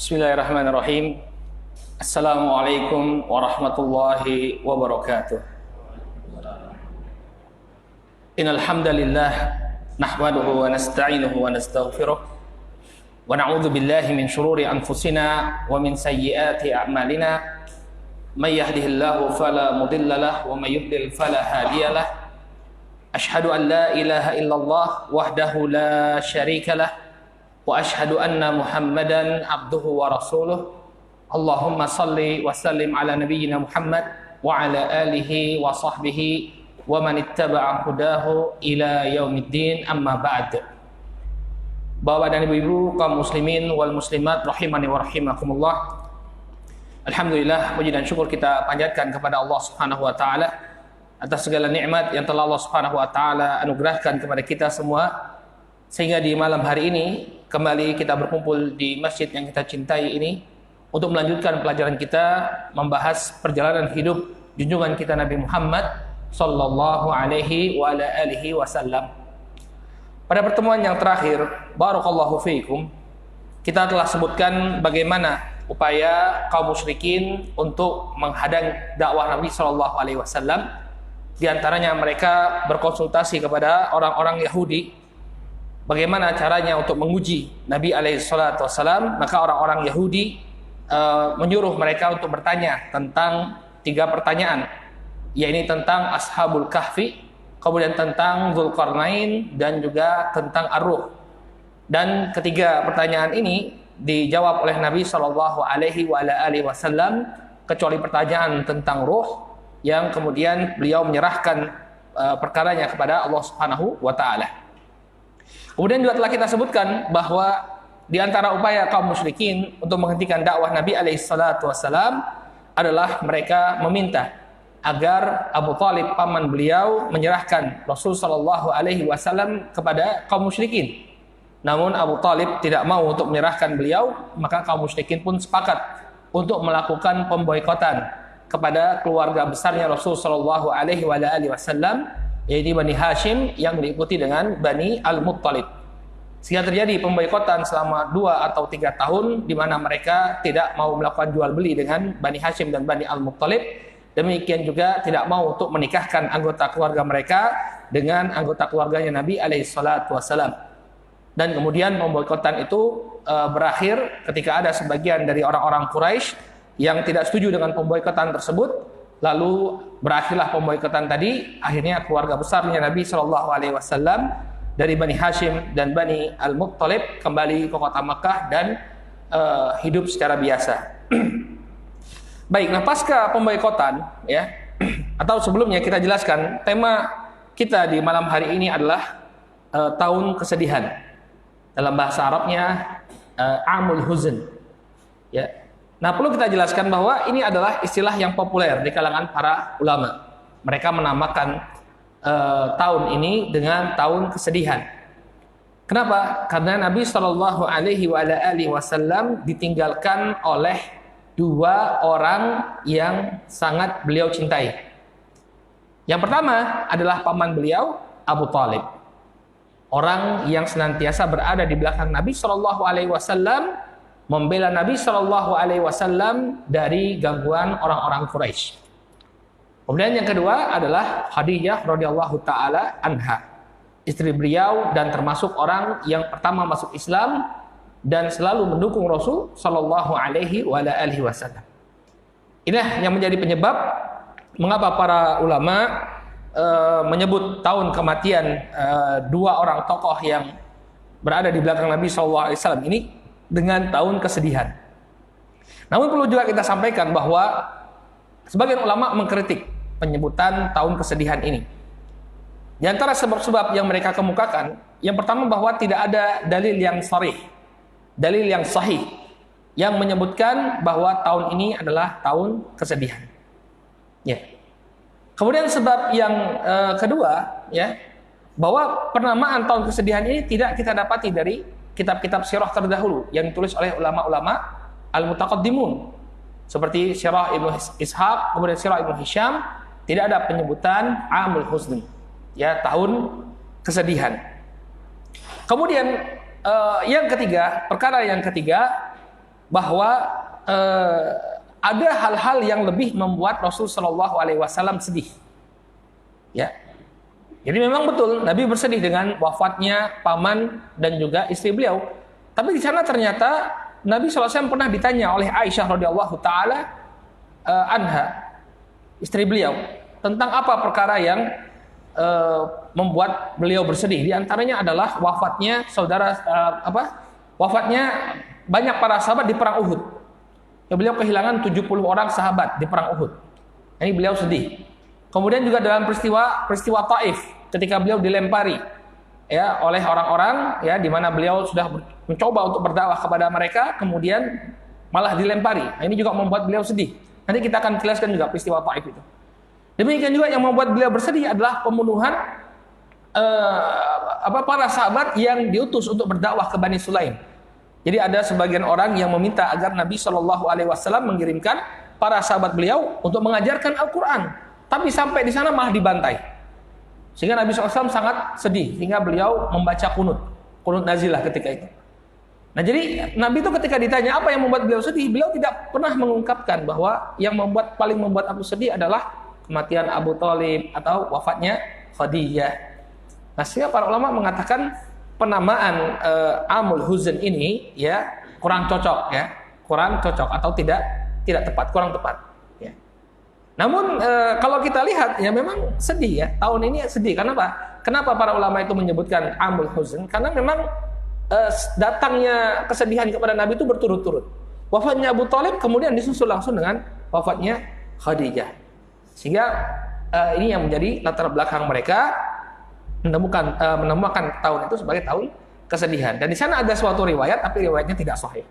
Bismillahirrahmanirrahim. Assalamualaikum warahmatullahi wabarakatuh. Innal hamdalillah nahmaduhu wa nasta'inuhu wa nastaghfiruh wa na'udzu billahi min shururi anfusina wa min sayyiati a'malina. May yahdihillahu fala mudilla lahu wa may yudlil fala hadiya lahu. Ashhadu an la ilaha illallah wahdahu la syarika lahu wa ashhadu anna Muhammadan abduhu wa rasuluh. Allahumma salli wa sallim ala nabiyyina Muhammad wa ala alihi wa sahbihi wa man ittaba'a hudahu ila yaumiddin, amma ba'd. Bapak dan ibu-ibu kaum muslimin wal muslimat rahimani wa rahimakumullah. Alhamdulillah, puji dan syukur kita panjatkan kepada Allah Subhanahu wa taala atas segala nikmat yang telah Allah Subhanahu wa taala anugerahkan kepada kita semua, sehingga di malam hari ini kembali kita berkumpul di masjid yang kita cintai ini untuk melanjutkan pelajaran kita membahas perjalanan hidup junjungan kita Nabi Muhammad sallallahu alaihi wa ala alihi wasallam. Pada pertemuan yang terakhir, barakallahu fiikum, kita telah sebutkan bagaimana upaya kaum musyrikin untuk menghadang dakwah Nabi sallallahu alaihi wasallam. Di antaranya mereka berkonsultasi kepada orang-orang Yahudi bagaimana caranya untuk menguji Nabi alaihissalam. Maka orang-orang Yahudi menyuruh mereka untuk bertanya tentang 3 pertanyaan, yaitu tentang Ashabul Kahfi, kemudian tentang Dzulqarnain, dan juga tentang Ar-Ruh. Dan ketiga pertanyaan ini dijawab oleh Nabi Shallallahu Alaihi Wasallam, kecuali pertanyaan tentang Ruh, yang kemudian beliau menyerahkan perkaranya kepada Allah Subhanahu wa taala. Kemudian juga telah kita sebutkan bahwa di antara upaya kaum musyrikin untuk menghentikan dakwah Nabi alaihissalam adalah mereka meminta agar Abu Thalib, paman beliau, menyerahkan Rasul sallallahu alaihi wasallam kepada kaum musyrikin. Namun Abu Thalib tidak mau untuk menyerahkan beliau, maka kaum musyrikin pun sepakat untuk melakukan pemboikotan kepada keluarga besarnya Rasul sallallahu alaihi wasallam, yaitu Bani Hashim yang diikuti dengan Bani Al-Muttalib. Sehingga terjadi pemboikotan selama 2 atau 3 tahun di mana mereka tidak mau melakukan jual beli dengan Bani Hashim dan Bani Al-Muttalib. Demikian juga tidak mau untuk menikahkan anggota keluarga mereka dengan anggota keluarganya Nabi alaihissalatu wassalam. Dan kemudian pemboikotan itu berakhir ketika ada sebagian dari orang-orang Quraisy yang tidak setuju dengan pemboikotan tersebut. Lalu berakhirlah pemboikotan tadi. Akhirnya keluarga besarnya Nabi SAW dari Bani Hashim dan Bani Al-Muttalib kembali ke kota Makkah dan hidup secara biasa. Baik, nah pasca pemboikotan ya, atau sebelumnya kita jelaskan tema kita di malam hari ini adalah tahun kesedihan. Dalam bahasa Arabnya Amul Huzn. Ya. Nah, perlu kita jelaskan bahwa ini adalah istilah yang populer di kalangan para ulama. Mereka menamakan tahun ini dengan tahun kesedihan. Kenapa? Karena Nabi Shallallahu Alaihi Wasallam ditinggalkan oleh 2 orang yang sangat beliau cintai. Yang pertama adalah paman beliau, Abu Thalib, orang yang senantiasa berada di belakang Nabi Shallallahu Alaihi Wasallam, membela Nabi Shallallahu Alaihi Wasallam dari gangguan orang-orang Quraisy. Kemudian yang kedua adalah Khadijah radhiyallahu taala anha, istri beliau dan termasuk orang yang pertama masuk Islam dan selalu mendukung Rasul Shallallahu Alaihi Wasallam. Inilah yang menjadi penyebab mengapa para ulama menyebut tahun kematian 2 orang tokoh yang berada di belakang Nabi Shallallahu Alaihi Wasallam ini dengan tahun kesedihan. Namun perlu juga kita sampaikan bahwa sebagian ulama mengkritik penyebutan tahun kesedihan ini. Di antara sebab-sebab yang mereka kemukakan, yang pertama bahwa tidak ada dalil yang sharih, dalil yang sahih yang menyebutkan bahwa tahun ini adalah tahun kesedihan. Ya. Kemudian sebab yang kedua, ya, bahwa penamaan tahun kesedihan ini tidak kita dapati dari kitab-kitab sirah terdahulu yang ditulis oleh ulama-ulama al-mutaqaddimun seperti sirah Ibnu Ishaq, kemudian sirah Ibnu Hisham. Tidak ada penyebutan Amul Huzn, ya, tahun kesedihan. Kemudian yang ketiga, perkara yang ketiga, bahwa ada hal-hal yang lebih membuat Rasul Shallallahu Alaihi Wasallam sedih. Ya, jadi memang betul Nabi bersedih dengan wafatnya paman dan juga istri beliau. Tapi di sana ternyata Nabi SAW pernah ditanya oleh Aisyah radhiyallahu taala anha, istri beliau, tentang apa perkara yang membuat beliau bersedih. Di antaranya adalah wafatnya wafatnya banyak para sahabat di perang Uhud. Ya, beliau kehilangan 70 orang sahabat di perang Uhud. Ini beliau sedih. Kemudian juga dalam peristiwa Taif, ketika beliau dilempari ya oleh orang-orang ya, di mana beliau sudah mencoba untuk berdakwah kepada mereka, kemudian malah dilempari. Nah, ini juga membuat beliau sedih. Nanti kita akan jelaskan juga peristiwa Taif itu. Demikian juga yang membuat beliau bersedih adalah pembunuhan para sahabat yang diutus untuk berdakwah ke Bani Sulaim. Jadi ada sebagian orang yang meminta agar Nabi Shallallahu Alaihi Wasallam mengirimkan para sahabat beliau untuk mengajarkan Al-Quran. Tapi sampai di sana malah dibantai. Sehingga Nabi SAW sangat sedih, sehingga beliau membaca kunut nazilah ketika itu. Nah, jadi Nabi itu ketika ditanya apa yang membuat beliau sedih, beliau tidak pernah mengungkapkan bahwa yang paling membuat aku sedih adalah kematian Abu Thalib atau wafatnya Khadijah. Nah, sehingga para ulama mengatakan penamaan Amul Huzn ini ya kurang cocok atau tidak tepat, kurang tepat. Namun kalau kita lihat ya memang sedih ya, tahun ini sedih. Kenapa para ulama itu menyebutkan Amul Huzn? Karena memang datangnya kesedihan kepada Nabi itu berturut-turut. Wafatnya Abu Thalib kemudian disusul langsung dengan wafatnya Khadijah. Sehingga ini yang menjadi latar belakang mereka menemukan tahun itu sebagai tahun kesedihan. Dan di sana ada suatu riwayat, tapi riwayatnya tidak sahih.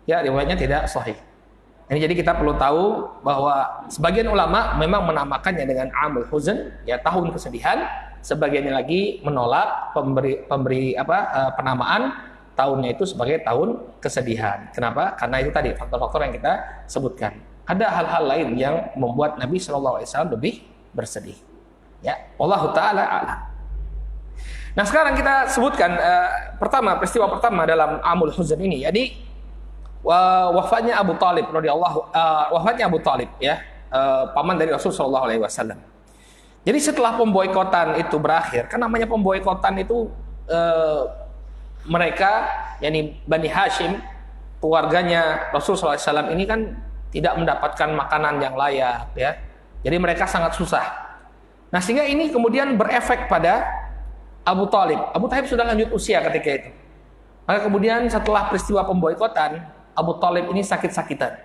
Ya, riwayatnya tidak sahih. Ini jadi kita perlu tahu bahwa sebagian ulama memang menamakannya dengan Amul Huzn, ya tahun kesedihan. Sebagiannya lagi menolak penamaan tahunnya itu sebagai tahun kesedihan. Kenapa? Karena itu tadi faktor-faktor yang kita sebutkan. Ada hal-hal lain yang membuat Nabi Shallallahu Alaihi Wasallam lebih bersedih. Ya, Wallahu taala a'lam. Nah, sekarang kita sebutkan peristiwa pertama dalam Amul Huzn ini. Jadi wafatnya Abu Thalib ya, paman dari Rasul Shallallahu Alaihi Wasallam. Jadi setelah pemboikotan itu berakhir, kan namanya pemboikotan itu mereka, yakni Bani Hashim, keluarganya Rasul Shallallahu Alaihi Wasallam ini kan tidak mendapatkan makanan yang layak ya. Jadi mereka sangat susah. Nah, sehingga ini kemudian berefek pada Abu Thalib. Abu Thalib sudah lanjut usia ketika itu. Maka kemudian setelah peristiwa pemboikotan, Abu Thalib ini sakit-sakitan.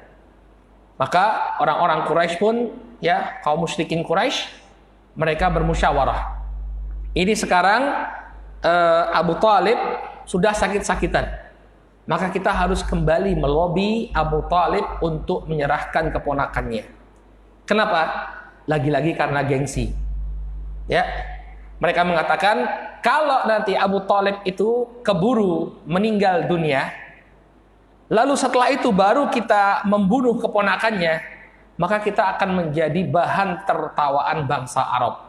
Maka orang-orang Quraisy pun, ya kaum musyrikin Quraisy, mereka bermusyawarah. Ini sekarang Abu Thalib sudah sakit-sakitan. Maka kita harus kembali melobi Abu Thalib untuk menyerahkan keponakannya. Kenapa? Lagi-lagi karena gengsi. Ya, mereka mengatakan kalau nanti Abu Thalib itu keburu meninggal dunia, lalu setelah itu baru kita membunuh keponakannya, maka kita akan menjadi bahan tertawaan bangsa Arab.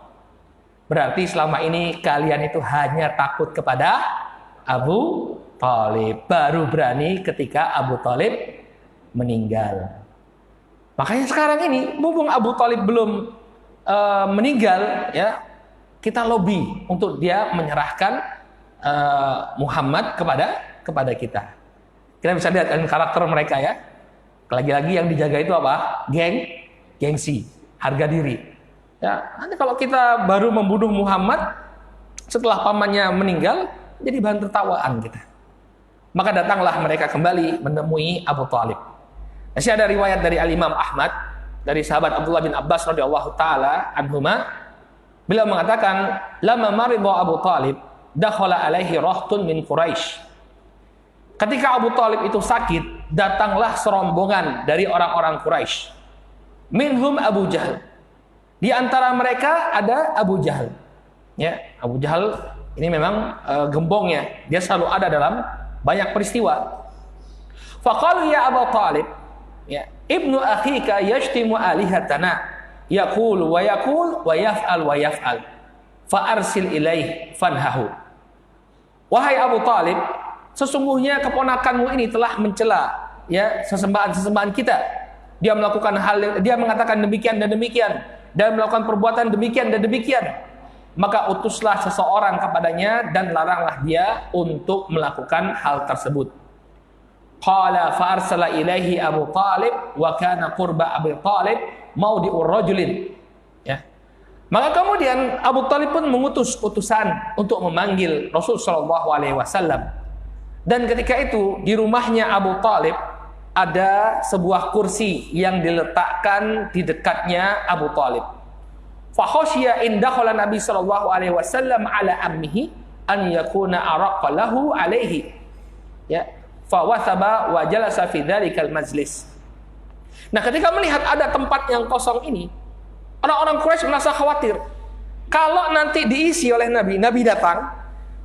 Berarti selama ini kalian itu hanya takut kepada Abu Thalib, baru berani ketika Abu Thalib meninggal. Makanya sekarang ini, mumpung Abu Thalib belum meninggal, ya kita lobby untuk dia menyerahkan Muhammad kepada kita. Kita bisa lihat kan karakter mereka ya. Lagi-lagi yang dijaga itu apa? Gengsi, harga diri. Ya, nanti kalau kita baru membunuh Muhammad setelah pamannya meninggal, jadi bahan tertawaan kita. Maka datanglah mereka kembali menemui Abu Thalib. Masih ada riwayat dari Al-Imam Ahmad dari sahabat Abdullah bin Abbas radhiyallahu taala anhuma, beliau mengatakan, "Lamma marida Abu Thalib, dakhala alaihi rahtun min Quraisy." Ketika Abu Thalib itu sakit, datanglah serombongan dari orang-orang Quraisy. Minhum Abu Jahal. Di antara mereka ada Abu Jahal. Ya, Abu Jahal ini memang gembongnya, dia selalu ada dalam banyak peristiwa. Faqalu ya Abu Thalib, ya, ibnu akhika yashtimu alihatana, yaqul wa yaf'al fa arsil ilaih fanhahu. Wahai Abu Thalib, sesungguhnya keponakanmu ini telah mencela ya sesembahan kita. Dia melakukan dia mengatakan demikian dan demikian, dan melakukan perbuatan demikian dan demikian. Maka utuslah seseorang kepadanya dan laranglah dia untuk melakukan hal tersebut. Qala fa arsala ilaihi Abu Talib wa kana qurba Abi Talib maudi'ur rajulin. Ya. Maka kemudian Abu Talib pun mengutus utusan untuk memanggil Rasul sallallahu alaihi wasallam. Dan ketika itu di rumahnya Abu Talib ada sebuah kursi yang diletakkan di dekatnya Abu Talib. Fa khashiya in dakhala Nabi sallallahu alaihi wasallam ala ammihi an yakuna araqa lahu alaihi. Ya. Fa wasaba wa jalasa fi dzalikal majlis. Nah, ketika melihat ada tempat yang kosong ini, orang-orang Quraisy merasa khawatir. Kalau nanti diisi oleh Nabi, Nabi datang,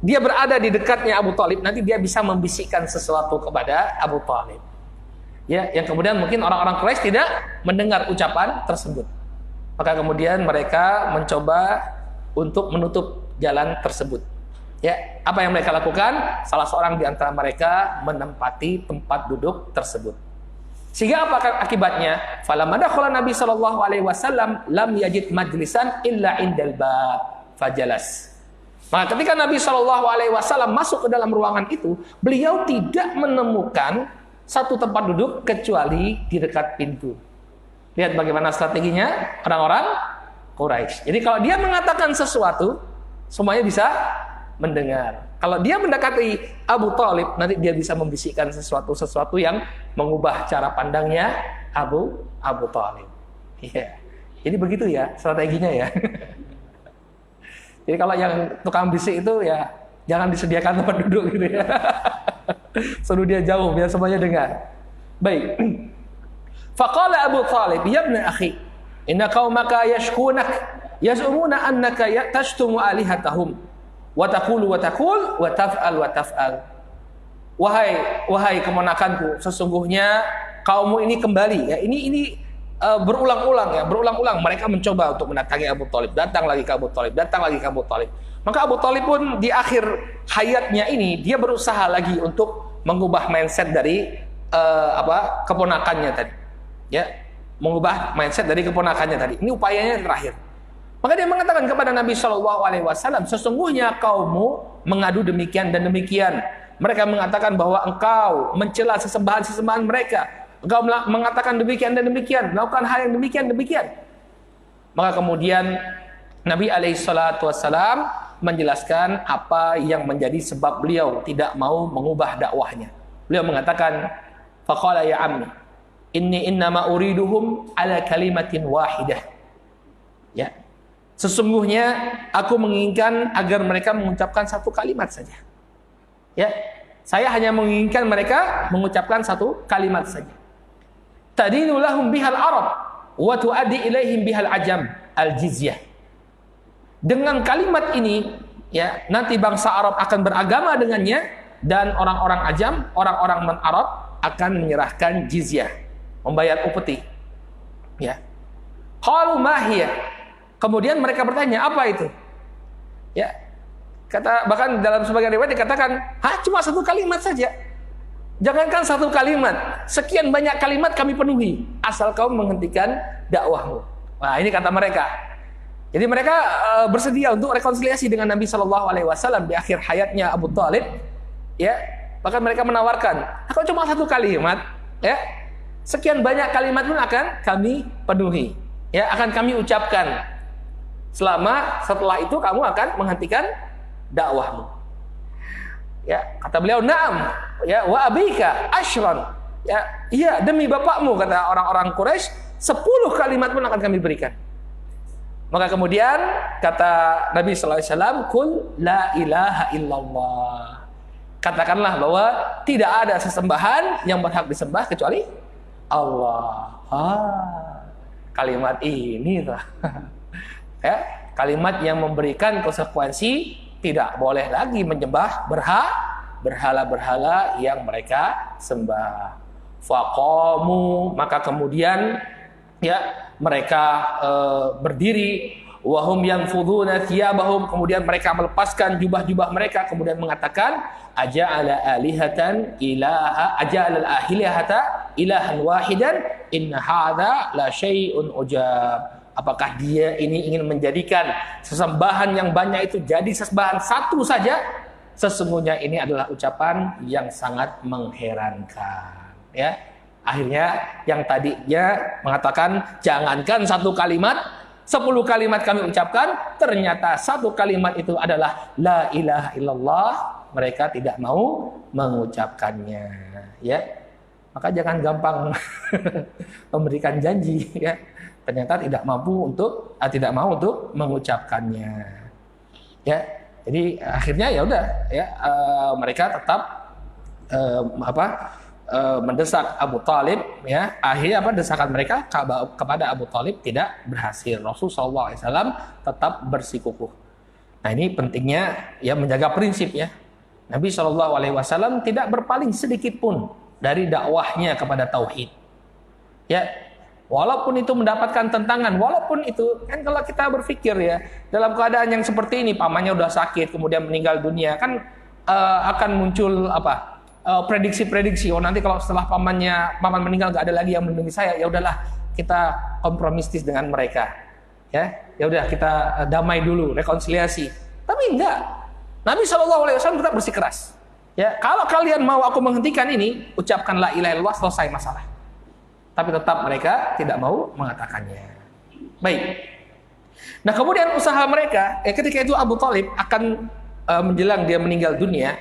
dia berada di dekatnya Abu Talib, nanti dia bisa membisikkan sesuatu kepada Abu Talib. Ya, yang kemudian mungkin orang-orang Quraisy tidak mendengar ucapan tersebut. Maka kemudian mereka mencoba untuk menutup jalan tersebut. Ya, apa yang mereka lakukan? Salah seorang di antara mereka menempati tempat duduk tersebut. Sehingga apa akibatnya? Falamma dakhala Nabi sallallahu alaihi wasallam lam yajid majlisan illa indal bab fajalas. Maka ketika Nabi sallallahu alaihi wasallam masuk ke dalam ruangan itu, beliau tidak menemukan satu tempat duduk kecuali di dekat pintu. Lihat bagaimana strateginya orang-orang Quraisy. Jadi kalau dia mengatakan sesuatu, semuanya bisa mendengar. Kalau dia mendekati Abu Talib, nanti dia bisa membisikkan sesuatu yang mengubah cara pandangnya Abu Talib. Iya. Jadi begitu ya strateginya ya. Jadi kalau yang tukang bisik itu ya jangan disediakan tempat duduk gitu ya. Suruh dia jauh biar semuanya dengar. Baik. Faqala Abu Talib, "Ya ibn akhi, inna qaumaka yashkunak yaz'umuna annaka tashtumu alihatahum. Wa taqul wa taf'al. Wahai keponakanku, sesungguhnya kaummu ini kembali ya. Ini berulang-ulang mereka mencoba untuk mendatangi Abu Talib, datang lagi ke Abu Talib. Maka Abu Talib pun di akhir hayatnya ini dia berusaha lagi untuk mengubah mindset dari keponakannya tadi. Ya, mengubah mindset dari keponakannya tadi. Ini upayanya yang terakhir. Maka dia mengatakan kepada Nabi Shallallahu Alaihi Wasallam, sesungguhnya kaummu mengadu demikian dan demikian. Mereka mengatakan bahwa engkau mencela sesembahan mereka. Engkau mengatakan demikian dan demikian, melakukan hal yang demikian. Maka kemudian Nabi Alaihissalam menjelaskan apa yang menjadi sebab beliau tidak mau mengubah dakwahnya. Beliau mengatakan, faqala ya ammi, inni innama uriduhum ala kalimatin wahidah. Ya. Sesungguhnya aku menginginkan agar mereka mengucapkan satu kalimat saja. Ya, saya hanya menginginkan mereka mengucapkan satu kalimat saja. Tadinu lahum bihal Arab wa tuaddi ilaihim bihal ajam al-jizyah. Dengan kalimat ini, ya, nanti bangsa Arab akan beragama dengannya dan orang-orang Ajam, orang-orang non-Arab akan menyerahkan jizyah, membayar upeti. Ya. Qalu ma hiya? Kemudian mereka bertanya, apa itu? Ya, bahkan dalam sebagian riwayat dikatakan, cuma satu kalimat saja. Jangankan satu kalimat, sekian banyak kalimat kami penuhi, asal kau menghentikan dakwahmu. Nah, ini kata mereka. Jadi mereka bersedia untuk rekonsiliasi dengan Nabi Shallallahu Alaihi Wasallam di akhir hayatnya Abu Talib. Ya, bahkan mereka menawarkan, kalau cuma satu kalimat, ya, sekian banyak kalimat pun akan kami penuhi, ya, akan kami ucapkan. Setelah itu kamu akan menghentikan dakwahmu. Ya, kata beliau, "Na'am, ya, wa abika asyran." Ya, iya, demi bapakmu, kata orang-orang Quraisy, 10 kalimat pun akan kami berikan. Maka kemudian kata Nabi sallallahu alaihi wasallam, "Qul la ilaha illallah." Katakanlah bahwa tidak ada sesembahan yang berhak disembah kecuali Allah. Kalimat ini tuh. Ya, kalimat yang memberikan konsekuensi tidak boleh lagi menyembah berhala-berhala yang mereka sembah. Faqamu, maka kemudian ya mereka berdiri wa hum yanfuduna thiyabahum, kemudian mereka melepaskan jubah-jubah mereka, kemudian mengatakan aja'ala alihata ilahan wahidan inna hadza la syai'un ujab. Apakah dia ini ingin menjadikan sesembahan yang banyak itu jadi sesembahan satu saja? Sesungguhnya ini adalah ucapan yang sangat mengherankan. Ya, akhirnya yang tadinya mengatakan jangankan satu kalimat, 10 kalimat kami ucapkan, ternyata satu kalimat itu adalah la ilaha illallah. Mereka tidak mau mengucapkannya. Ya, maka jangan gampang memberikan janji. Ya. Ternyata tidak mau untuk mengucapkannya. Ya, jadi akhirnya ya udah ya, mereka tetap mendesak Abu Thalib, ya. Akhirnya desakan mereka kepada Abu Thalib tidak berhasil. Rasulullah SAW tetap bersikukuh. Nah, ini pentingnya ya menjaga prinsip ya. Nabi SAW tidak berpaling sedikit pun dari dakwahnya kepada tauhid. Ya, walaupun itu mendapatkan tentangan, walaupun itu kan kalau kita berpikir ya, dalam keadaan yang seperti ini, pamannya udah sakit, kemudian meninggal dunia, kan akan muncul prediksi-prediksi. Oh, nanti kalau setelah paman meninggal gak ada lagi yang melindungi saya, ya udahlah kita kompromistis dengan mereka. Ya udah kita damai dulu, rekonsiliasi. Tapi enggak. Nabi SAW tetap bersikeras. Ya, kalau kalian mau aku menghentikan ini, ucapkan la ilaha illallah, selesai masalah. Tapi tetap mereka tidak mau mengatakannya. Baik. Nah, kemudian usaha mereka, ketika itu Abu Thalib akan menjelang dia meninggal dunia,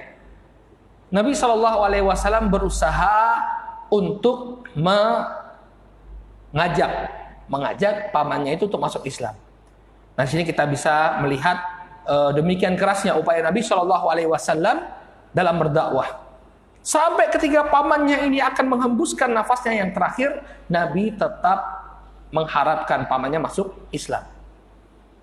Nabi SAW berusaha untuk mengajak pamannya itu untuk masuk Islam. Nah, di sini kita bisa melihat demikian kerasnya upaya Nabi SAW dalam berdakwah. Sampai ketika pamannya ini akan menghembuskan nafasnya yang terakhir, Nabi tetap mengharapkan pamannya masuk Islam.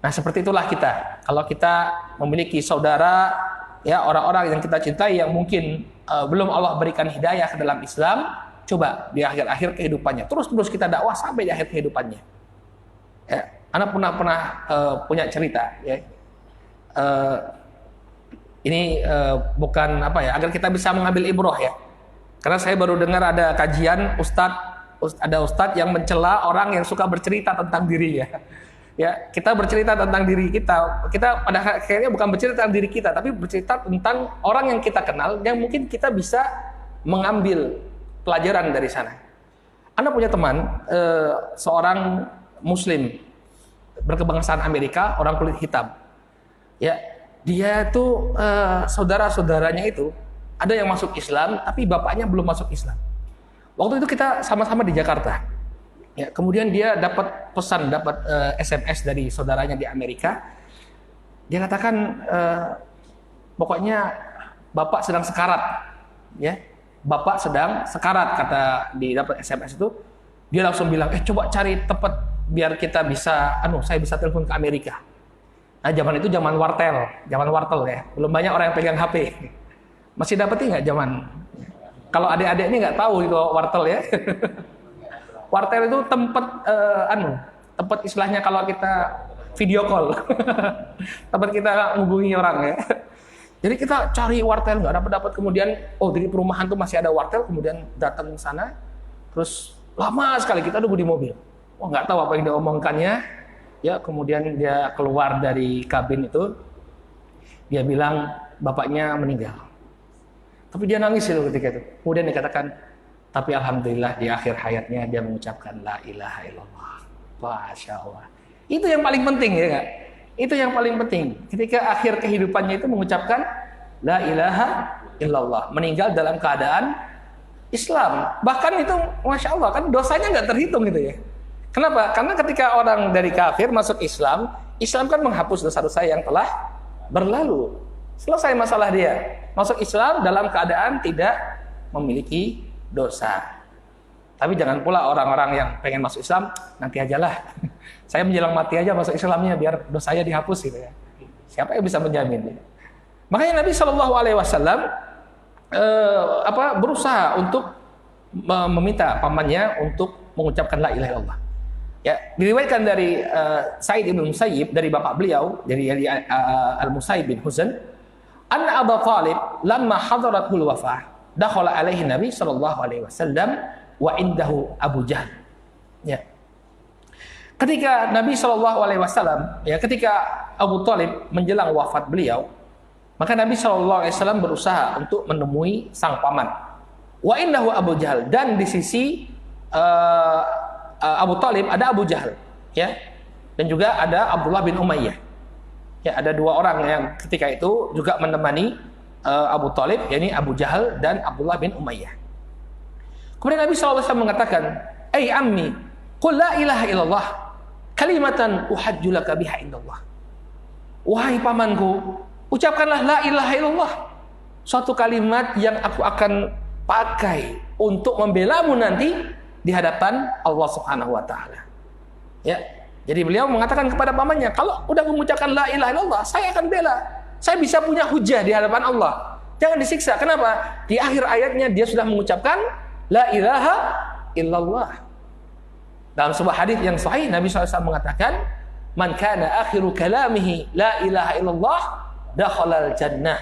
Nah, seperti itulah kita. Kalau kita memiliki saudara, ya, orang-orang yang kita cintai yang mungkin belum Allah berikan hidayah ke dalam Islam, coba di akhir-akhir kehidupannya, terus kita dakwah sampai di akhir kehidupannya. Ya, anak pernah punya cerita. Ya. Ini bukan agar kita bisa mengambil ibrah ya. Karena saya baru dengar ada kajian ada ustadz yang mencela orang yang suka bercerita tentang dirinya. Ya, kita bercerita tentang diri kita. Kita pada akhirnya bukan bercerita tentang diri kita, tapi bercerita tentang orang yang kita kenal yang mungkin kita bisa mengambil pelajaran dari sana. Anda punya teman seorang muslim berkebangsaan Amerika, orang kulit hitam. Ya, dia itu saudara-saudaranya itu ada yang masuk Islam, tapi bapaknya belum masuk Islam. Waktu itu kita sama-sama di Jakarta. Ya, kemudian dia dapat SMS dari saudaranya di Amerika. Dia katakan, pokoknya bapak sedang sekarat. Ya, bapak sedang sekarat, kata dapat SMS itu. Dia langsung bilang, coba cari tempat biar kita bisa, saya bisa telepon ke Amerika. Nah, zaman itu zaman wartel ya. Belum banyak orang yang pegang HP. Masih dapetin nggak zaman? Kalau adik-adik ini nggak tahu itu wartel ya. Wartel itu tempat istilahnya kalau kita video call. Tempat kita menghubungi orang ya. Jadi kita cari wartel, nggak dapat. Kemudian, di perumahan tuh masih ada wartel. Kemudian datang ke sana, terus lama sekali kita nunggu di mobil. Nggak tahu apa yang diomongkannya. Ya, kemudian dia keluar dari kabin itu, dia bilang bapaknya meninggal. Tapi dia nangis itu ketika itu. Kemudian dia katakan, tapi alhamdulillah di akhir hayatnya dia mengucapkan la ilaha illallah. Masya Allah. Itu yang paling penting ya Kak. Itu yang paling penting. Ketika akhir kehidupannya itu mengucapkan la ilaha illallah. Meninggal dalam keadaan Islam. Bahkan itu Masya Allah kan dosanya nggak terhitung gitu ya. Kenapa? Karena ketika orang dari kafir masuk Islam, Islam kan menghapus dosa-dosa yang telah berlalu. Selesai masalah dia. Masuk Islam dalam keadaan tidak memiliki dosa. Tapi jangan pula orang-orang yang pengen masuk Islam, nanti ajalah. Saya menjelang mati aja masuk Islamnya biar dosanya dihapus gitu ya. Siapa yang bisa menjamin? Makanya Nabi SAW berusaha untuk meminta pamannya untuk mengucapkan la ilaha illallah. Ya, diriwayatkan dari Sa'id bin Musayyib dari bapak beliau dari Al-Musayyib bin Huzn, anna Abu Talib lamma hadaratul wafah dakhala alaihi Nabi sallallahu alaihi wasallam wa indahu Abu Jahal. Ya. Ketika Nabi sallallahu alaihi wasallam, ya, ketika Abu Talib menjelang wafat beliau, maka Nabi sallallahu alaihi wasallam berusaha untuk menemui sang paman. Wa indahu Abu Jahal, dan di sisi Abu Talib ada Abu Jahal, ya. Dan juga ada Abdullah bin Umayyah. Ya, ada dua orang yang ketika itu juga menemani Abu Talib, yakni Abu Jahal dan Abdullah bin Umayyah. Kemudian Nabi SAW mengatakan, "Ai ammi, qul la ilaha illallah, kalimatan uhajju laka biha indallah." Wahai pamanku, ucapkanlah la ilaha illallah, suatu kalimat yang aku akan pakai untuk membelamu nanti di hadapan Allah Subhanahu wa taala. Ya. Jadi beliau mengatakan kepada pamannya, kalau udah mengucapkan la ilaha illallah, saya akan bela. Saya bisa punya hujah di hadapan Allah. Jangan disiksa. Kenapa? Di akhir ayatnya dia sudah mengucapkan la ilaha illallah. Dalam sebuah hadis yang sahih, Nabi SAW mengatakan, "Man kana akhiru kalamihi la ilaha illallah, dakhalal jannah."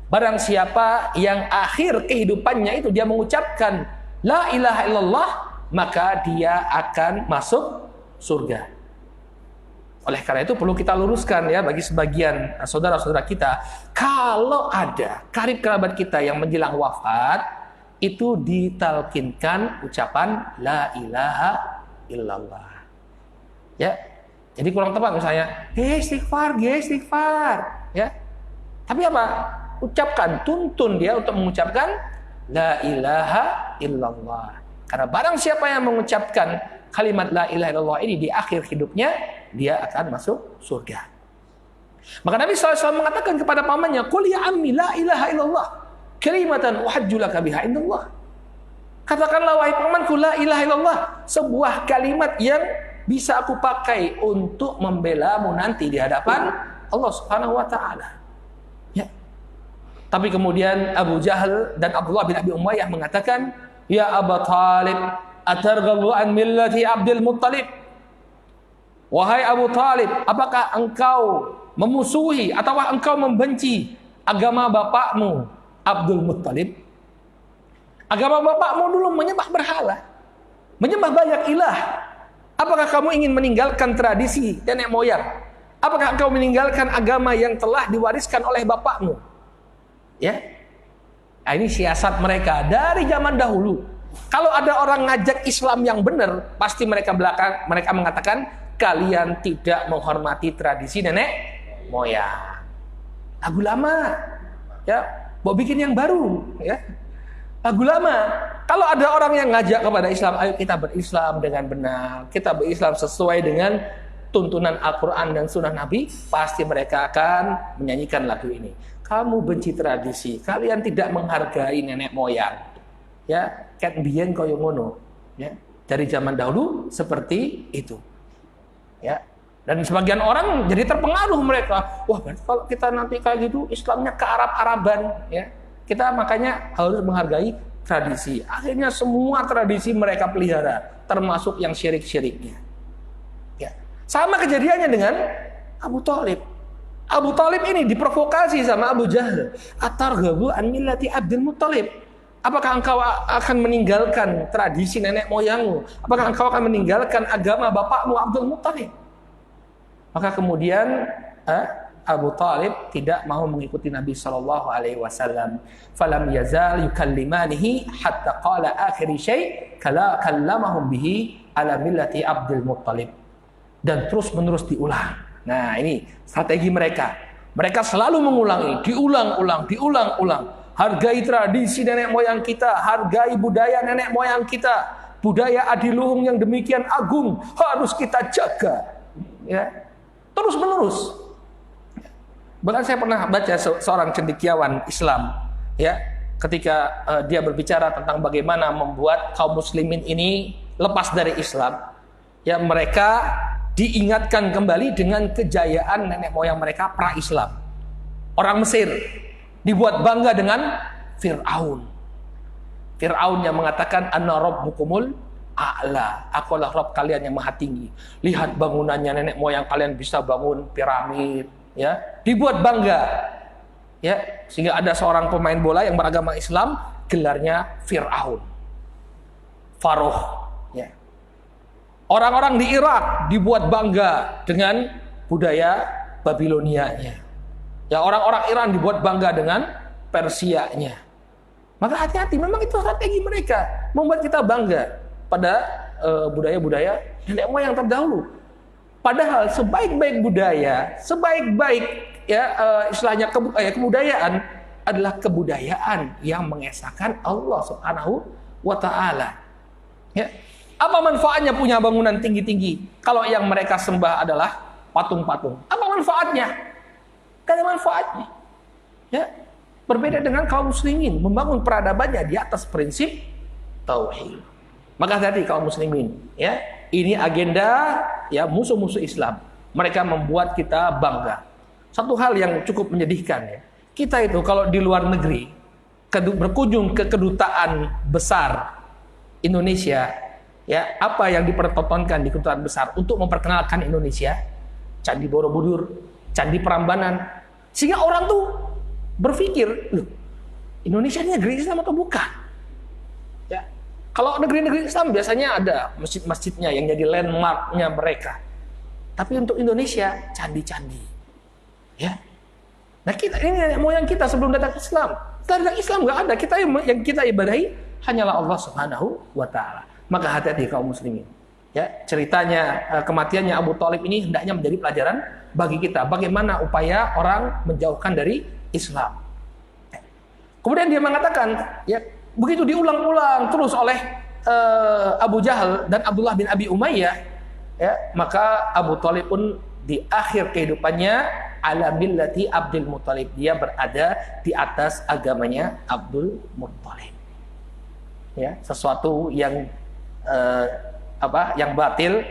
Barang siapa yang akhir kehidupannya itu dia mengucapkan la ilaha illallah, maka dia akan masuk surga. Oleh karena itu perlu kita luruskan, ya, bagi sebagian saudara-saudara kita, kalau ada karib kerabat kita yang menjelang wafat, itu ditalkinkan ucapan la ilaha illallah. Ya. Jadi kurang tepat misalnya, istighfar, ya. Tapi apa? Ucapkan, tuntun dia untuk mengucapkan la ilaha illallah. Karena barang siapa yang mengucapkan kalimat la ilaha illallah ini di akhir hidupnya, dia akan masuk surga. Maka Nabi SAW mengatakan kepada pamannya, "Qul ya ammi la ilaha illallah, kalimatan uhajju laka biha indallah." Katakanlah wahai pamanku, la ilaha illallah, sebuah kalimat yang bisa aku pakai untuk membelamu nanti di hadapan Allah Subhanahu wa taala. Ya. Tapi kemudian Abu Jahal dan Abdullah bin Abi Umayyah mengatakan, "Ya Abu Talib, atarghabu an millati Abdul Muttalib?" Wahai Abu Talib, apakah engkau memusuhi atau engkau membenci agama bapakmu Abdul Muttalib? Agama bapakmu dulu menyembah berhala, menyembah banyak ilah. Apakah kamu ingin meninggalkan tradisi nenek moyang? Apakah engkau meninggalkan agama yang telah diwariskan oleh bapakmu? Ya, nah, ini siasat mereka dari zaman dahulu. Kalau ada orang ngajak Islam yang benar, pasti mereka mengatakan, kalian tidak menghormati tradisi nenek moyang. Lagu lama, ya, mau bikin yang baru, ya. Lagu lama. Kalau ada orang yang ngajak kepada Islam, ayo kita berislam dengan benar, kita berislam sesuai dengan tuntunan Al-Quran dan Sunnah Nabi, pasti mereka akan menyanyikan lagu ini. Kamu benci tradisi, kalian tidak menghargai nenek moyang, ya, ket biyen koyo ngono, ya. Dari zaman dahulu seperti itu. Ya, dan sebagian orang jadi terpengaruh mereka. Wah, berarti kalau kita nanti kayak gitu Islamnya ke Arab-Araban, ya. Kita makanya harus menghargai tradisi. Akhirnya semua tradisi mereka pelihara, termasuk yang syirik-syiriknya. Ya. Sama kejadiannya dengan Abu Talib. Abu Talib ini diprovokasi sama Abu Jahal. Atarghabu an millati Abdul Muttalib? Apakah engkau akan meninggalkan tradisi nenek moyangmu? Apakah engkau akan meninggalkan agama bapakmu Abdul Muttalib? Maka kemudian Abu Talib tidak mau mengikuti Nabi Shallallahu Alaihi Wasallam. Falam yazal yukallimanihi hatta qala akhir syai' kala kallamahum bihi ala millati Abdul Muttalib. Dan terus menerus diulang. Nah, ini strategi mereka. Mereka selalu mengulangi, diulang-ulang. Hargai tradisi nenek moyang kita, hargai budaya nenek moyang kita, budaya adiluhung yang demikian agung harus kita jaga, ya, terus menerus. Bahkan saya pernah baca seorang cendekiawan Islam, ya, ketika dia berbicara tentang bagaimana membuat kaum muslimin ini lepas dari Islam, ya, mereka diingatkan kembali dengan kejayaan nenek moyang mereka pra-Islam. Orang Mesir dibuat bangga dengan Fir'aun. Fir'aun yang mengatakan anna rabbukumul a'la. Aku adalah Rabb kalian yang maha tinggi. Lihat bangunannya, nenek moyang kalian bisa bangun piramid, ya. Dibuat bangga. Ya, sehingga ada seorang pemain bola yang beragama Islam, gelarnya Fir'aun. Faroh, ya. Orang-orang di Irak dibuat bangga dengan budaya Babilonianya. Ya, orang-orang Iran dibuat bangga dengan Persianya. Maka hati-hati, memang itu strategi mereka membuat kita bangga pada budaya-budaya nenek moyang terdahulu. Padahal sebaik-baik budaya, sebaik-baik istilahnya kebudayaan adalah kebudayaan yang mengesahkan Allah Subhanahu wa taala. Ya. Apa manfaatnya punya bangunan tinggi-tinggi kalau yang mereka sembah adalah patung-patung? Apa manfaatnya? Tidak ada manfaatnya. Ya. Berbeda dengan kaum muslimin, membangun peradabannya di atas prinsip tauhid. Maka tadi kaum muslimin, ya, ini agenda ya musuh-musuh Islam. Mereka membuat kita bangga. Satu hal yang cukup menyedihkan, ya. Kita itu kalau di luar negeri berkunjung ke kedutaan besar Indonesia, ya, apa yang dipertontonkan di kedutaan besar untuk memperkenalkan Indonesia? Candi Borobudur, Candi Prambanan. Sehingga orang tuh berpikir, loh, Indonesia ini negeri Islam atau bukan? Ya. Kalau negeri-negeri Islam biasanya ada masjid-masjidnya yang jadi landmarknya mereka. Tapi untuk Indonesia, candi-candi. Ya. Nah, kita ini moyang kita sebelum datang Islam. Setelah datang Islam nggak ada. Kita yang kita ibadahi hanyalah Allah Subhanahu wa taala. Maka hati-hati kaum muslimin. Ya, ceritanya kematiannya Abu Thalib ini hendaknya menjadi pelajaran bagi kita. Bagaimana upaya orang menjauhkan dari Islam. Kemudian dia mengatakan, ya, begitu diulang-ulang terus oleh Abu Jahal dan Abdullah bin Abi Umayyah, ya, maka Abu Thalib pun di akhir kehidupannya ala millati Abdul Muthalib, dia berada di atas agamanya Abdul Muthalib. Ya, sesuatu yang yang batil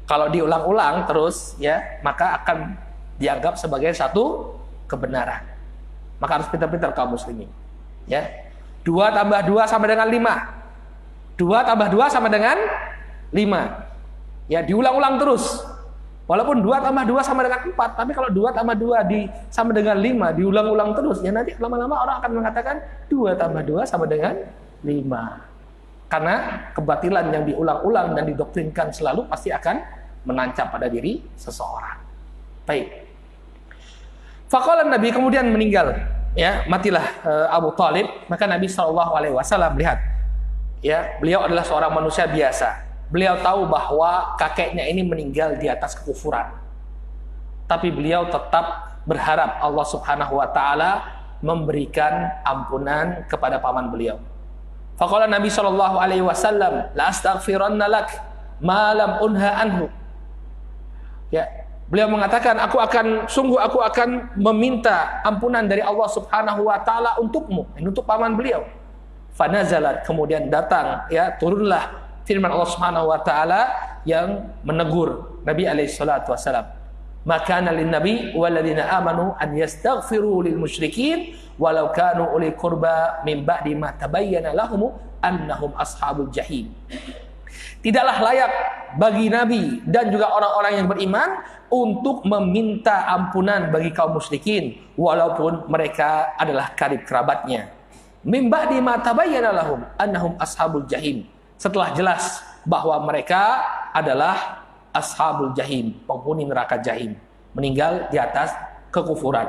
kalau diulang-ulang terus, ya, maka akan dianggap sebagai satu kebenaran. Maka harus pintar-pintar kaum muslimin. Ya. 2 tambah 2 sama dengan 5. 2 tambah 2 sama dengan 5. Ya, diulang-ulang terus. Walaupun 2 tambah 2 sama dengan 4, tapi kalau 2 tambah 2 sama dengan 5, diulang-ulang terus, ya nanti lama-lama orang akan mengatakan 2 tambah 2 sama dengan 5. Karena kebatilan yang diulang-ulang dan didoktrinkan selalu pasti akan menancap pada diri seseorang. Baik. Faqala Nabi, kemudian meninggal, ya, matilah Abu Thalib. Maka Nabi SAW melihat, ya, beliau adalah seorang manusia biasa. Beliau tahu bahwa kakeknya ini meninggal di atas kekufuran. Tapi beliau tetap berharap Allah Subhanahu wa taala memberikan ampunan kepada paman beliau. Faqala Nabi SAW, la astaghfiranna lak ma lam unha anhu. Ya, beliau mengatakan, aku akan meminta ampunan dari Allah Subhanahu wa taala untukmu, untuk paman beliau. Fanazalat, kemudian datang, ya, turunlah firman Allah Subhanahu wa taala yang menegur Nabi alaihi salatu wasalam. Maka lin nabi wal ladzina amanu an yastaghfiru lil musyrikin walau kanu uli qurba min ba'di ma tabayyana lahum annahum ashabul jahim. Tidaklah layak bagi Nabi dan juga orang-orang yang beriman untuk meminta ampunan bagi kaum musyrikin walaupun mereka adalah karib kerabatnya. Min ba'di ma tabayyana lahum annahum ashabul jahim. Setelah jelas bahwa mereka adalah ashabul jahim, penghuni neraka jahim, meninggal di atas kekufuran.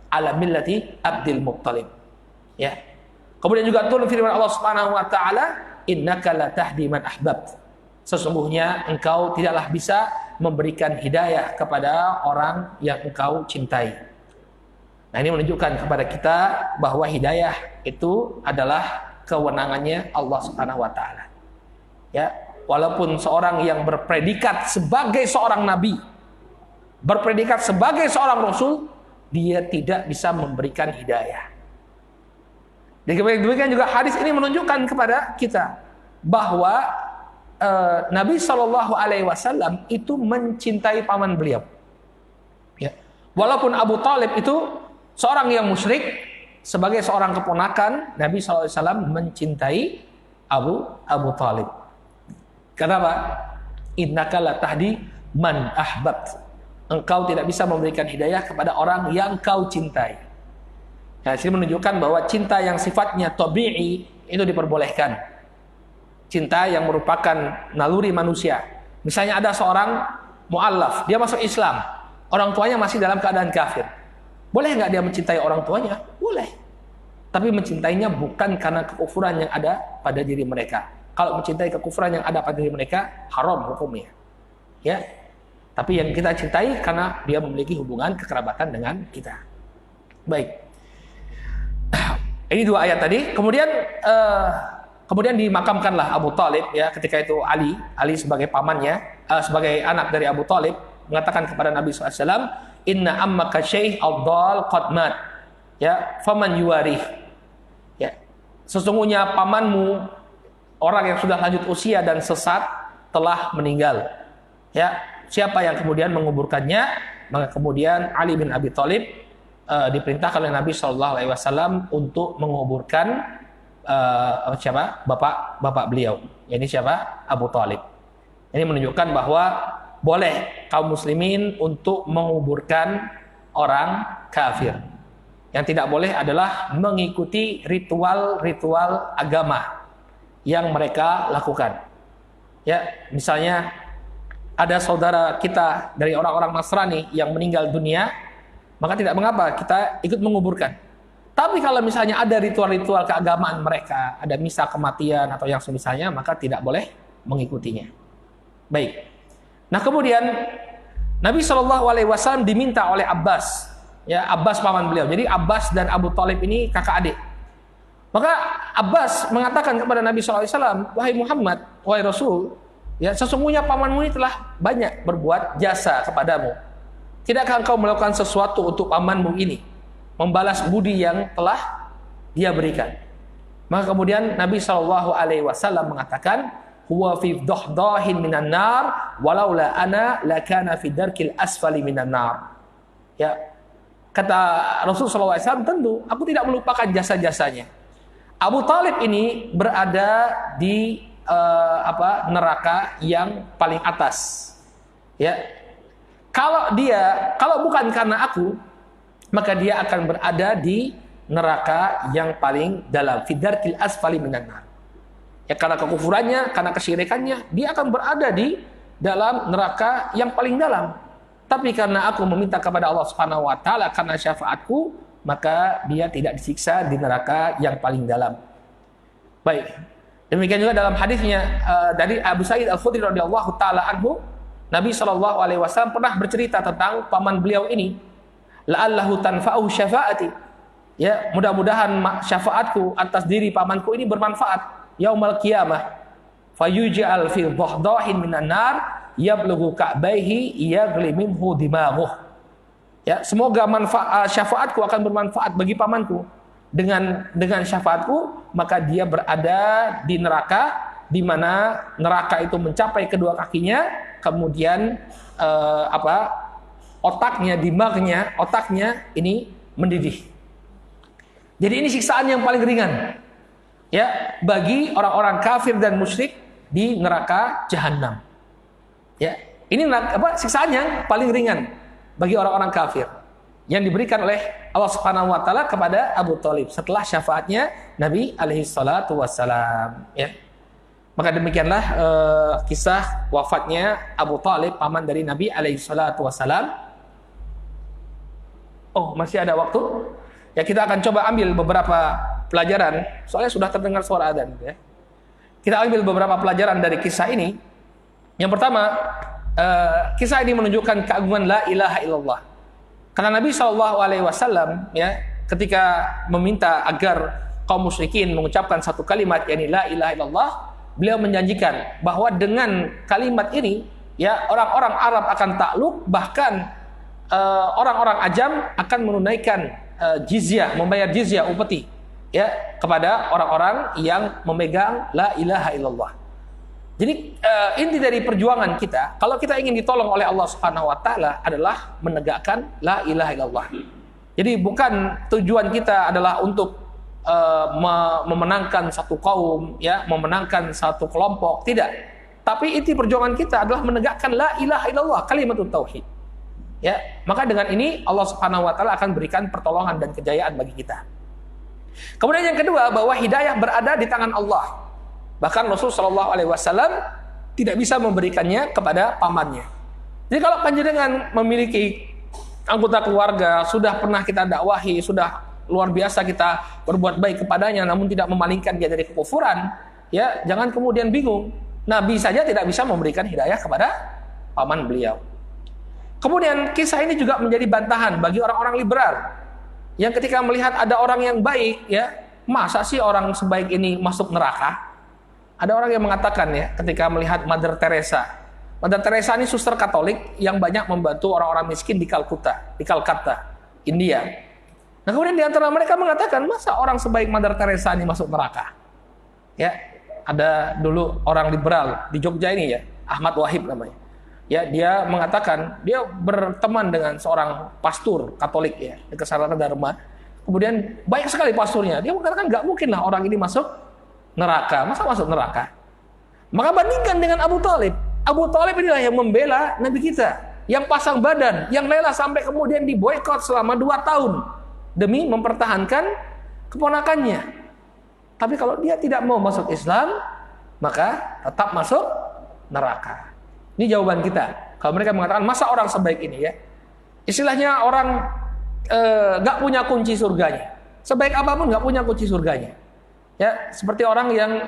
Ala millati Abdul Muttalib. Ya. Kemudian juga turun firman Allah Subhanahu wa taala, innaka la tahdi man ahbabt. Sesungguhnya engkau tidaklah bisa memberikan hidayah kepada orang yang engkau cintai. Nah, ini menunjukkan kepada kita bahwa hidayah itu adalah kewenangannya Allah Subhanahu wa taala. Ya, walaupun seorang yang berpredikat sebagai seorang nabi, berpredikat sebagai seorang rasul, dia tidak bisa memberikan hidayah. Demikian juga hadis ini menunjukkan kepada kita bahwa Nabi SAW itu mencintai paman beliau. Ya. Walaupun Abu Thalib itu seorang yang musyrik, sebagai seorang keponakan Nabi SAW mencintai Abu Thalib. Kenapa? Innaka la tahdi man ahbabt. Engkau tidak bisa memberikan hidayah kepada orang yang kau cintai. Nah, sini menunjukkan bahwa cinta yang sifatnya tabi'i itu diperbolehkan. Cinta yang merupakan naluri manusia. Misalnya ada seorang mu'allaf, dia masuk Islam, orang tuanya masih dalam keadaan kafir. Boleh nggak dia mencintai orang tuanya? Boleh. Tapi mencintainya bukan karena kekufuran yang ada pada diri mereka. Kalau mencintai kekufuran yang ada pada diri mereka, haram hukumnya. Ya. Tapi yang kita cintai karena dia memiliki hubungan kekerabatan dengan kita. Baik. Ini dua ayat tadi. Kemudian dimakamkanlah Abu Thalib, ya, ketika itu Ali sebagai pamannya, sebagai anak dari Abu Thalib, mengatakan kepada Nabi SAW, Inna ammaka syekh ad-dal qad mat, ya, faman yuwarih, ya, sesungguhnya pamanmu orang yang sudah lanjut usia dan sesat telah meninggal, ya, siapa yang kemudian menguburkannya? Maka kemudian Ali bin Abi Thalib diperintahkan oleh Nabi SAW untuk menguburkan siapa? Bapak beliau. Ini siapa? Abu Thalib. Ini menunjukkan bahwa boleh kaum muslimin untuk menguburkan orang kafir. Yang tidak boleh adalah mengikuti ritual-ritual agama yang mereka lakukan. Ya, misalnya ada saudara kita dari orang-orang Nasrani yang meninggal dunia, maka tidak mengapa kita ikut menguburkan. Tapi kalau misalnya ada ritual-ritual keagamaan mereka, ada misa kematian atau yang semisalnya, maka tidak boleh mengikutinya. Baik. Nah, kemudian Nabi SAW diminta oleh Abbas, ya, Abbas paman beliau. Jadi Abbas dan Abu Thalib ini kakak adik. Maka Abbas mengatakan kepada Nabi SAW, wahai Muhammad, wahai Rasul, ya, sesungguhnya pamanmu ini telah banyak berbuat jasa kepadamu. Tidakkah engkau melakukan sesuatu untuk pamanmu ini, membalas budi yang telah dia berikan? Maka kemudian Nabi SAW mengatakan, huwa fi dahdahin minan nar walaula ana lakana fi darkil asfali minan nar. Ya, kata Rasulullah SAW, tentu aku tidak melupakan jasa-jasanya. Abu Thalib ini berada di neraka yang paling atas. Ya, kalau bukan karena aku, maka dia akan berada di neraka yang paling dalam, fidarkil asfali minan nar. Ya, karena kekufurannya, karena kesyirikannya, dia akan berada di dalam neraka yang paling dalam. Tapi karena aku meminta kepada Allah Subhanahu wa taala karena syafaatku, maka dia tidak disiksa di neraka yang paling dalam. Baik. Demikian juga dalam hadisnya dari Abu Sa'id Al-Khudri radhiyallahu taala anhu, Nabi SAW pernah bercerita tentang paman beliau ini, la'allahu tanfa'u syafaati. Ya, mudah-mudahan syafaatku atas diri pamanku ini bermanfaat yaumal qiyamah. Fayuj'al fi dhahdahin minan nar yablughu ka'baihi yaghli minhu dimaghuh. Ya, semoga syafaatku akan bermanfaat bagi pamanku. Dengan syafaatku, maka dia berada di neraka, di mana neraka itu mencapai kedua kakinya, kemudian otaknya ini mendidih. Jadi ini siksaan yang paling ringan, ya, bagi orang-orang kafir dan musyrik di neraka jahanam. Ya, ini siksaan yang paling ringan bagi orang-orang kafir yang diberikan oleh Allah Subhanahu wa taala kepada Abu Thalib setelah syafaatnya Nabi alaihi salatu wassalam, ya. Maka demikianlah kisah wafatnya Abu Thalib, paman dari Nabi alaihi salatu wassalam. Oh, masih ada waktu? Ya, kita akan coba ambil beberapa pelajaran, soalnya sudah terdengar suara adzan, ya. Kita ambil beberapa pelajaran dari kisah ini. Yang pertama, kisah ini menunjukkan keagungan la ilaha illallah. Karena Nabi SAW, ya, ketika meminta agar kaum musyrikin mengucapkan satu kalimat, yakni la ilaha illallah, beliau menjanjikan bahwa dengan kalimat ini, ya, orang-orang Arab akan takluk, bahkan orang-orang Ajam akan menunaikan jizyah, membayar jizyah, upeti, ya, kepada orang-orang yang memegang la ilaha illallah. Jadi inti dari perjuangan kita, kalau kita ingin ditolong oleh Allah Subhanahu wa taala, adalah menegakkan la ilaha illallah. Jadi bukan tujuan kita adalah untuk memenangkan satu kaum, ya, memenangkan satu kelompok, tidak. Tapi inti perjuangan kita adalah menegakkan la ilaha illallah, kalimatut tauhid. Ya, maka dengan ini Allah Subhanahu wa taala akan berikan pertolongan dan kejayaan bagi kita. Kemudian yang kedua, bahwa hidayah berada di tangan Allah. Bahkan Rasulullah Shallallahu alaihi wasallam tidak bisa memberikannya kepada pamannya. Jadi kalau panjenengan memiliki anggota keluarga, sudah pernah kita dakwahi, sudah luar biasa kita berbuat baik kepadanya, namun tidak memalingkan dia dari kekufuran, ya jangan kemudian bingung. Nabi saja tidak bisa memberikan hidayah kepada paman beliau. Kemudian kisah ini juga menjadi bantahan bagi orang-orang liberal yang ketika melihat ada orang yang baik, ya masa sih orang sebaik ini masuk neraka? Ada orang yang mengatakan, ya, ketika melihat Mother Teresa. Mother Teresa ini suster Katolik yang banyak membantu orang-orang miskin di Calcutta, India. Nah kemudian di antara mereka mengatakan, masa orang sebaik Mother Teresa ini masuk neraka? Ya, ada dulu orang liberal di Jogja ini, ya, Ahmad Wahib namanya. Ya, dia mengatakan dia berteman dengan seorang pastor Katolik, ya, di Kesarana Dharma. Kemudian banyak sekali pasturnya. Dia mengatakan nggak mungkin lah orang ini masuk neraka. Masa masuk neraka? Maka bandingkan dengan Abu Thalib. Abu Thalib inilah yang membela Nabi kita, yang pasang badan, yang rela sampai kemudian diboikot selama 2 tahun demi mempertahankan keponakannya. Tapi kalau dia tidak mau masuk Islam, maka tetap masuk neraka. Ini jawaban kita. Kalau mereka mengatakan masa orang sebaik ini, ya, istilahnya orang nggak punya kunci surganya. Sebaik apapun nggak punya kunci surganya. Ya, seperti orang yang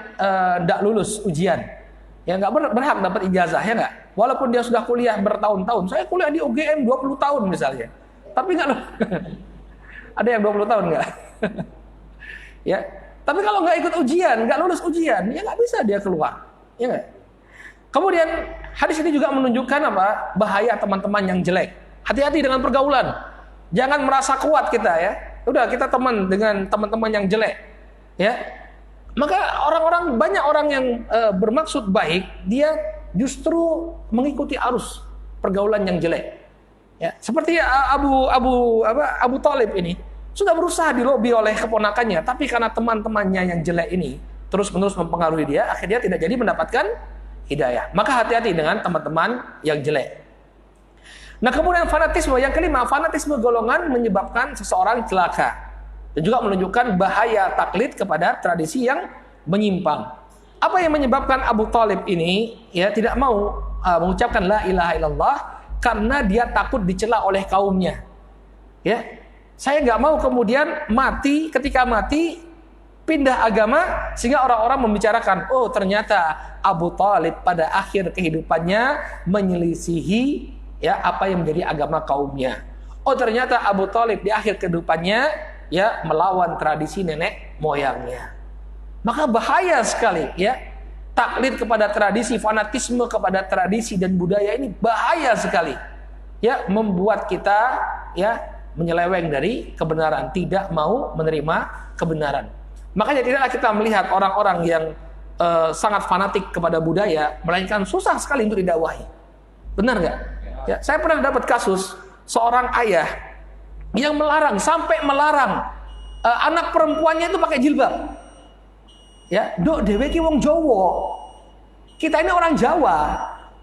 nggak lulus ujian, ya nggak berhak dapat ijazah, ya nggak. Walaupun dia sudah kuliah bertahun-tahun. Saya kuliah di UGM 20 tahun misalnya, tapi nggak ada yang 20 tahun nggak? Ya, tapi kalau nggak ikut ujian, nggak lulus ujian, ya nggak bisa dia keluar, ya nggak. Kemudian hadis ini juga menunjukkan apa? Bahaya teman-teman yang jelek. Hati-hati dengan pergaulan. Jangan merasa kuat kita, ya. Udah kita teman dengan teman-teman yang jelek, ya. Maka banyak orang yang bermaksud baik, dia justru mengikuti arus pergaulan yang jelek. Ya, seperti Abu Thalib ini sudah berusaha dilobi oleh keponakannya, tapi karena teman-temannya yang jelek ini terus-menerus mempengaruhi dia, akhirnya tidak jadi mendapatkan hidayah. Maka hati-hati dengan teman-teman yang jelek. Nah kemudian fanatisme yang kelima, fanatisme golongan menyebabkan seseorang celaka dan juga menunjukkan bahaya taklid kepada tradisi yang menyimpang. Apa yang menyebabkan Abu Thalib ini, ya, tidak mau mengucapkan la ilaha illallah karena dia takut dicela oleh kaumnya. Ya, saya nggak mau kemudian ketika mati pindah agama sehingga orang-orang membicarakan, oh ternyata Abu Thalib pada akhir kehidupannya menyelisihi, ya, apa yang menjadi agama kaumnya. Oh ternyata Abu Thalib di akhir kehidupannya, ya, melawan tradisi nenek moyangnya. Maka bahaya sekali, ya, taklid kepada tradisi, fanatisme kepada tradisi dan budaya ini bahaya sekali, ya, membuat kita, ya, menyeleweng dari kebenaran, tidak mau menerima kebenaran. Makanya tidaklah kita melihat orang-orang yang sangat fanatik kepada budaya, melainkan susah sekali untuk didakwahi. Benar nggak? Ya, saya pernah dapat kasus seorang ayah yang sampai melarang anak perempuannya itu pakai jilbab. Ya, dok dewe ki wong Jawa. Kita ini orang Jawa.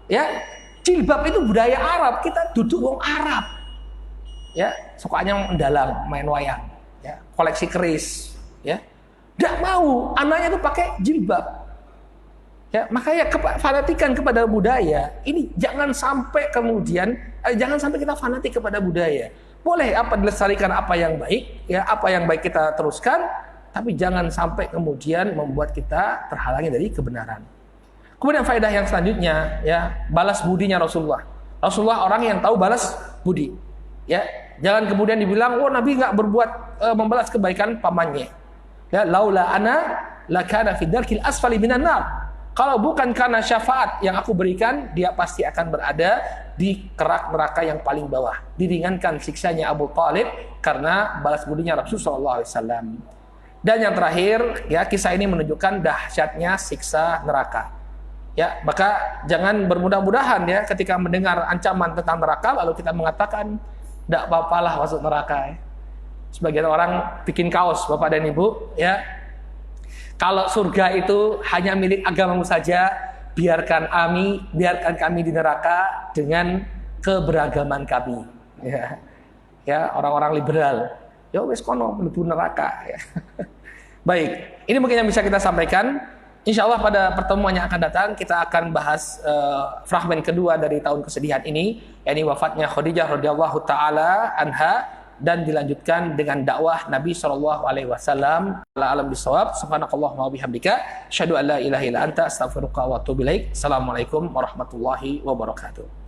Ya, jilbab itu budaya Arab, kita duduk wong Arab. Ya, sukanya mendalang, main wayang, ya, koleksi keris, ya. Nggak mau anaknya itu pakai jilbab. Ya, makanya fanatikan kepada budaya ini jangan sampai kemudian jangan sampai kita fanatik kepada budaya. Boleh dilestarikan apa yang baik, ya, apa yang baik kita teruskan, tapi jangan sampai kemudian membuat kita terhalangi dari kebenaran. Kemudian faedah yang selanjutnya, ya, balas budinya Rasulullah. Rasulullah orang yang tahu balas budi. Ya, jangan kemudian dibilang, oh Nabi nggak berbuat membalas kebaikan pamannya. Ya, laula ana lakana fi darkil asfali minan nar. Kalau bukan karena syafaat yang aku berikan, dia pasti akan berada di kerak neraka yang paling bawah. Diringankan siksanya Abu Thalib karena balas budinya Rasulullah SAW. Dan yang terakhir, ya, kisah ini menunjukkan dahsyatnya siksa neraka. Ya, maka jangan bermudah-mudahan, ya, ketika mendengar ancaman tentang neraka lalu kita mengatakan tidak apa-apalah masuk neraka. Ya. Sebagian orang bikin kaos, Bapak dan Ibu, ya. Kalau surga itu hanya milik agamamu saja, biarkan kami di neraka dengan keberagaman kami. Ya, orang-orang liberal. Ya wes kono mlebu neraka. Ya. Baik, ini mungkin yang bisa kita sampaikan. Insya Allah pada pertemuan yang akan datang kita akan bahas fragmen kedua dari tahun kesedihan ini, yakni wafatnya Khadijah radhiyallahu taala anha, dan dilanjutkan dengan dakwah Nabi sallallahu alaihi wasallam. Alam bisawab. Subhanakallahumma wa bihamdika asyhadu an la ilaha illa anta astaghfiruka wa atubu ilaik. Assalamualaikum warahmatullahi wabarakatuh.